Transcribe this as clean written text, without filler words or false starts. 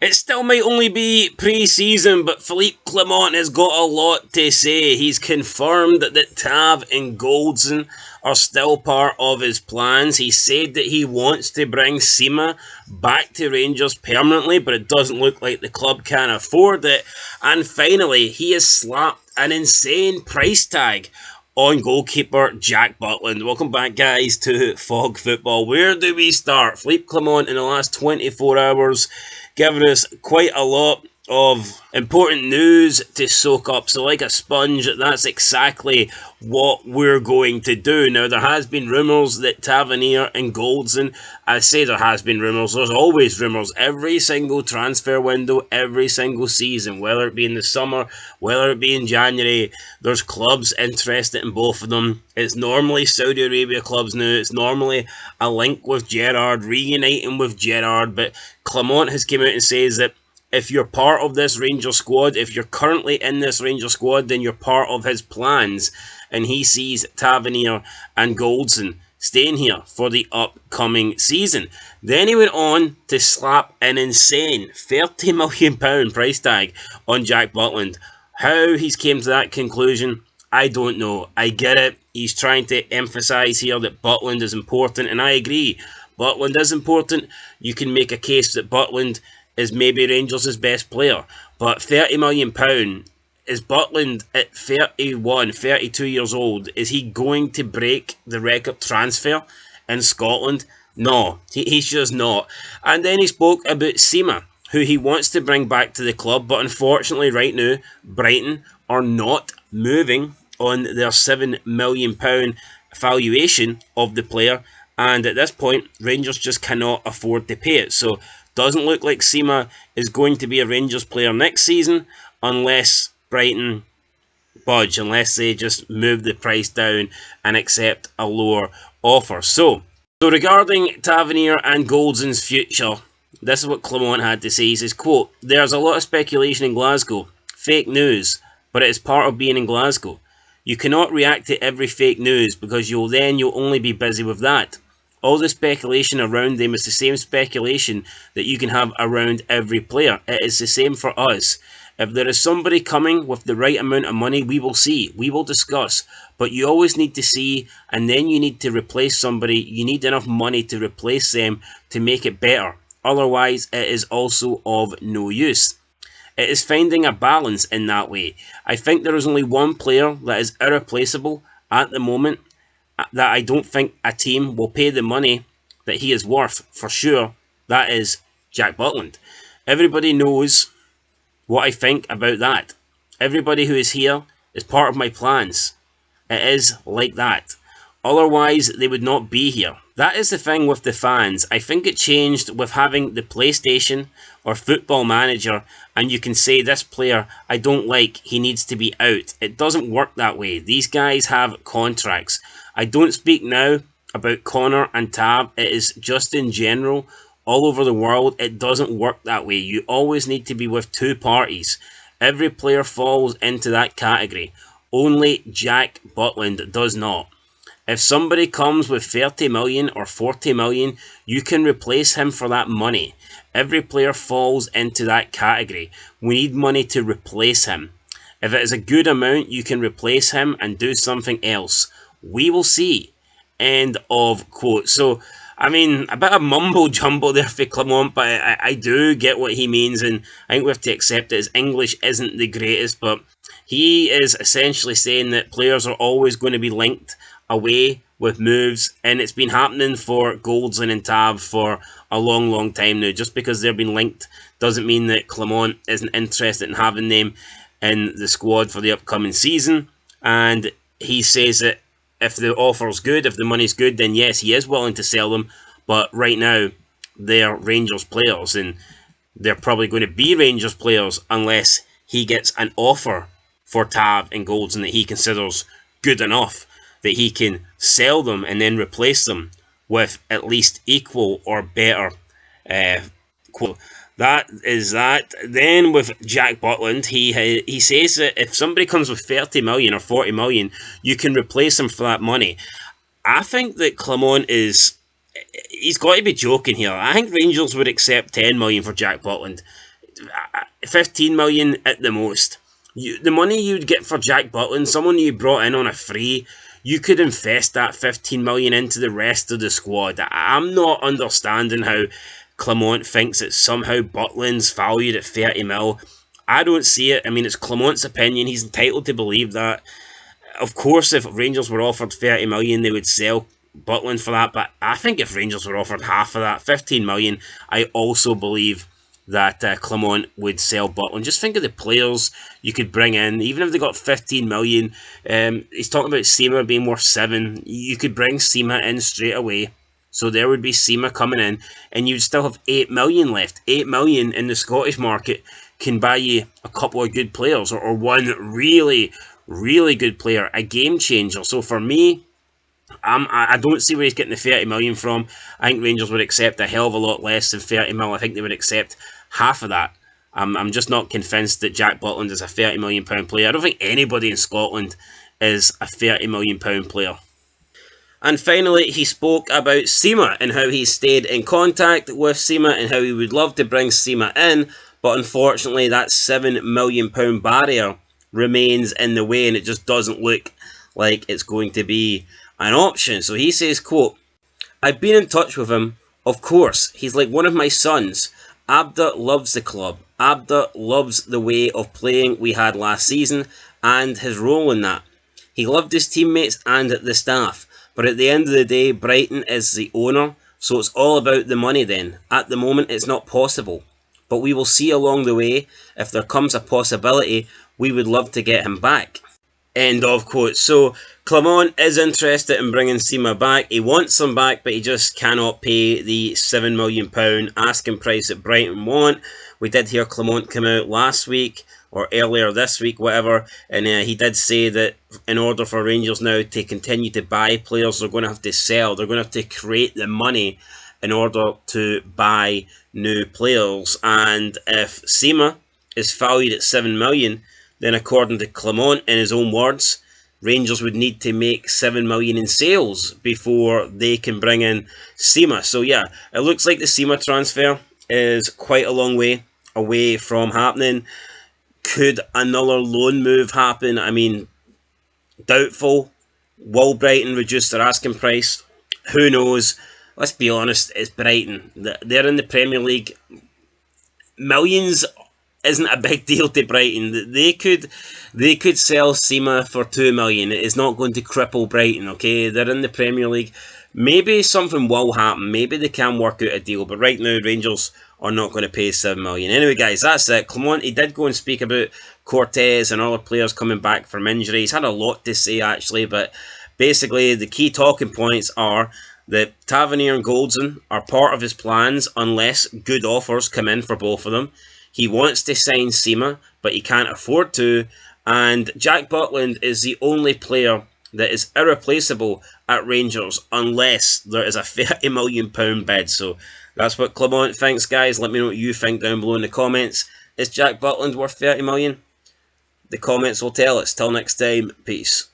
It still might only be pre-season, but Philippe Clement has got a lot to say. He's confirmed that Tav and Goldson are still part of his plans. He said that he wants to bring Sima back to Rangers permanently, but it doesn't look like the club can afford it. And finally, he has slapped an insane price tag on goalkeeper Jack Butland. Welcome back, guys, to Fog Football. Where do we start? Philippe Clement in the last 24 hours giving us quite a lot of important news to soak up. So like a sponge, that's exactly what we're going to do. Now, there has been rumours that Tavernier and Goldson, I say there has been rumours, there's always rumours. Every single transfer window, every single season, whether it be in the summer, whether it be in January, there's clubs interested in both of them. It's normally Saudi Arabia clubs now. It's normally a link with Gerrard, reuniting with Gerrard, but Clement has come out and says that if you're part of this Rangers squad, if you're currently in this Rangers squad, then you're part of his plans. And he sees Tavernier and Goldson staying here for the upcoming season. Then he went on to slap an insane £30 million price tag on Jack Butland. How he's came to that conclusion, I don't know. I get it. He's trying to emphasise here that Butland is important, and I agree. Butland is important. You can make a case that Butland is maybe Rangers' best player. But £30 million, is Butland at 31, 32 years old, is he going to break the record transfer in Scotland? No, he's just not. And then he spoke about Sima, who he wants to bring back to the club, but unfortunately right now, Brighton are not moving on their £7 million valuation of the player, and at this point, Rangers just cannot afford to pay it. So doesn't look like Sima is going to be a Rangers player next season unless Brighton budge, unless they just move the price down and accept a lower offer. So regarding Tavernier and Goldson's future, this is what Clement had to say. He says, quote, "There's a lot of speculation in Glasgow. Fake news, but it is part of being in Glasgow. You cannot react to every fake news because you'll only be busy with that. All the speculation around them is the same speculation that you can have around every player. It is the same for us. If there is somebody coming with the right amount of money, we will see. We will discuss. But you always need to see, and then you need to replace somebody. You need enough money to replace them to make it better. Otherwise, it is also of no use. It is finding a balance in that way. I think there is only one player that is irreplaceable at the moment, that I don't think a team will pay the money that he is worth for sure. That is Jack Butland. Everybody knows what I think about that. Everybody who is here is part of my plans. It is like that. Otherwise, they would not be here. That is the thing with the fans. I think it changed with having the PlayStation or Football Manager, and you can say, this player I don't like, he needs to be out. It doesn't work that way. These guys have contracts. I don't speak now about Connor and Tav. It is just in general, all over the world, it doesn't work that way. You always need to be with two parties. Every player falls into that category. Only Jack Butland does not. If somebody comes with 30 million or 40 million, you can replace him for that money. Every player falls into that category. We need money to replace him. If it is a good amount, you can replace him and do something else. We will see. End of quote. So, I mean, a bit of mumbo jumbo there for Clement, but I do get what he means, and I think we have to accept that his English isn't the greatest, but he is essentially saying that players are always going to be linked away with moves, and it's been happening for Goldson and Tav for a long time now. Just because they've been linked doesn't mean that Clement isn't interested in having them in the squad for the upcoming season, and he says that if the offer's good, if the money's good, then yes, he is willing to sell them, but right now they're Rangers players, and they're probably going to be Rangers players unless he gets an offer for Tav and Goldson that he considers good enough that he can sell them and then replace them with at least equal or better quote. That is that. Then with Jack Butland, he says that if somebody comes with 30 million or 40 million, you can replace them for that money. I think that Clement he's got to be joking here. I think Rangers would accept 10 million for Jack Butland. 15 million at the most. The money you'd get for Jack Butland, someone you brought in on a free, you could invest that 15 million into the rest of the squad. I'm not understanding how Clement thinks that somehow Butland's valued at 30 mil. I don't see it. I mean, it's Clement's opinion. He's entitled to believe that. Of course, if Rangers were offered 30 million, they would sell Butland for that. But I think if Rangers were offered half of that, 15 million, I also believe that Clement would sell Butland. Just think of the players you could bring in, even if they got 15 million. He's talking about Sima being worth 7. You could bring Sima in straight away. So there would be Sima coming in, and you'd still have 8 million left. 8 million in the Scottish market can buy you a couple of good players, or one really, really good player, a game changer. So for me, I don't see where he's getting the 30 million from. I think Rangers would accept a hell of a lot less than 30 mil. I think they would accept half of that. I'm just not convinced that Jack Butland is a 30 million pound player. I don't think anybody in Scotland is a 30 million pound player. And finally, he spoke about Sima and how he stayed in contact with Sima and how he would love to bring Sima in, but unfortunately that £7 million barrier remains in the way, and it just doesn't look like it's going to be an option. So he says, quote, "I've been in touch with him. Of course, he's like one of my sons. Abda loves the club. Abda loves the way of playing we had last season and his role in that. He loved his teammates and the staff. But at the end of the day, Brighton is the owner, so it's all about the money then. At the moment, it's not possible. But we will see along the way. If there comes a possibility, we would love to get him back." End of quote. So Clement is interested in bringing Sima back. He wants him back, but he just cannot pay the £7 million asking price that Brighton want. We did hear Clement come out last week, or earlier this week, whatever, and he did say that in order for Rangers now to continue to buy players, they're going to have to sell. They're going to have to create the money in order to buy new players. And if Sima is valued at 7 million, then according to Clement, in his own words, Rangers would need to make 7 million in sales before they can bring in Sima. So yeah, it looks like the Sima transfer is quite a long way away from happening. Could another loan move happen? I mean, doubtful. Will Brighton reduce their asking price? Who knows? Let's be honest, it's Brighton. They're in the Premier League. Millions isn't a big deal to Brighton. They could sell Sima for 2 million. It is not going to cripple Brighton, okay? They're in the Premier League. Maybe something will happen. Maybe they can work out a deal. But right now, Rangers are not going to pay 7 million. Anyway, guys, that's it. Clement, he did go and speak about Cortez and other players coming back from injury. He's had a lot to say, actually. But basically, the key talking points are that Tav and Goldson are part of his plans unless good offers come in for both of them. He wants to sign Sima, but he can't afford to. And Jack Butland is the only player that is irreplaceable at Rangers unless there is a £30 million bid. So that's what Clement thinks, guys. Let me know what you think down below in the comments. Is Jack Butland worth 30 million? The comments will tell us. Till next time, peace.